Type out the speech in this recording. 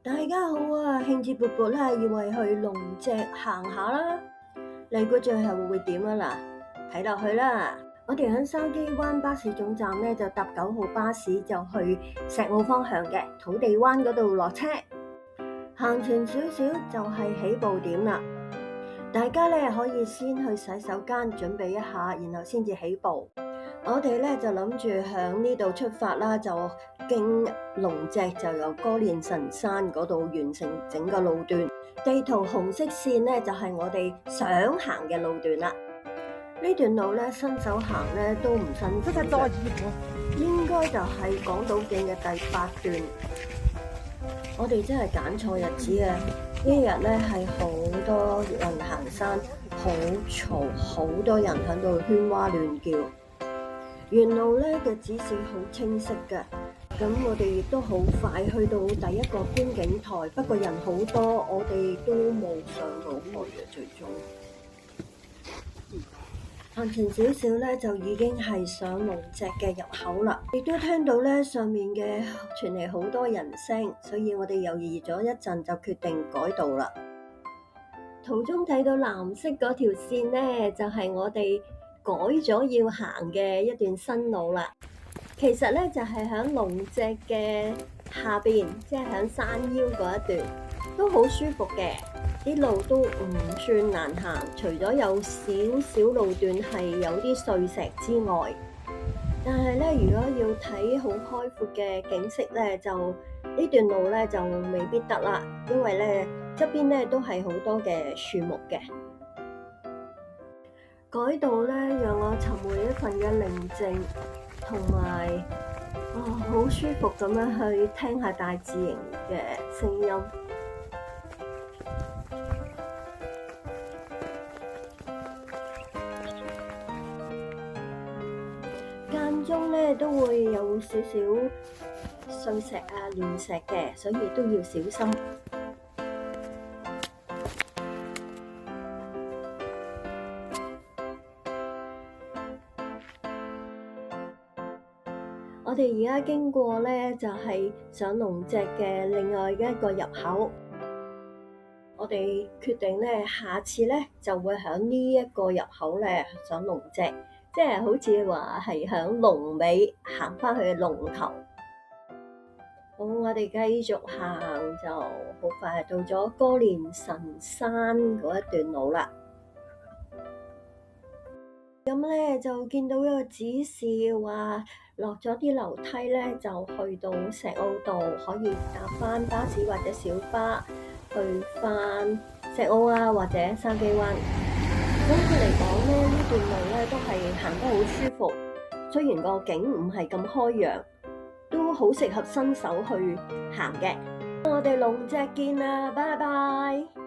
大家好啊，興致勃勃啦，以為去龍脊行下啦。你估最後會點啊嗱？睇落去啦。我哋喺筲箕灣巴士總站咧就搭9號巴士就去石澳方向嘅土地灣嗰度落車。行前少少就係起步點啦。大家咧可以先去洗手間準備一下，然後先至起步。我哋咧就諗住響呢度出發啦，就經龍脊就由歌連臣山嗰度完成整個路段。地圖紅色線咧就係我哋想行嘅路段啦。呢段路咧新手行咧都唔辛苦嘅，應該就係港島徑嘅第8段。我哋真係揀錯日子啊！呢日咧係好多人行山，好嘈，好多人喺度喧嘩亂叫。沿路咧嘅指示好清晰嘅，咁我哋亦都好快去到第一個觀景台，不過人好多，我哋都冇上到去嘅最終。行前少少咧就已經係上龍脊嘅入口啦，亦都聽到咧上面嘅傳嚟好多人聲，所以我哋猶豫咗一陣就決定改道啦。途中睇到藍色嗰條線咧，就係我哋改咗要行嘅一段新路啦。其實咧就係響龍脊嘅下邊，即係響山腰嗰一段，都好舒服嘅。啲路都唔算難行，除咗有少少路段係有啲碎石之外，但係咧如果要睇好開闊嘅景色咧，就呢段路咧就未必得啦，因為咧側邊咧都係好多嘅樹木嘅。改道咧讓我尋回一份嘅寧靜，同埋好舒服咁樣去聽下大自然嘅聲音。間中咧都會有少少碎石啊、亂石嘅，所以都要小心。我哋而家經過咧就係上龍脊嘅另外一個入口。我哋決定咧下次咧就會響呢一個入口咧上龍脊。即係好似話係響龍尾行返去龍頭。好，我哋繼續行就好快到咗歌連臣山嗰一段路啦。咁咧就見到一個指示話落咗啲樓梯咧，就去到石澳道，可以搭返巴士或者小巴去返石澳啊，或者筲箕灣。總括嚟講咧，呢段路咧都係行得好舒服，雖然個景唔係咁開揚，都好適合新手去行嘅。我哋龍脊見啦，拜拜。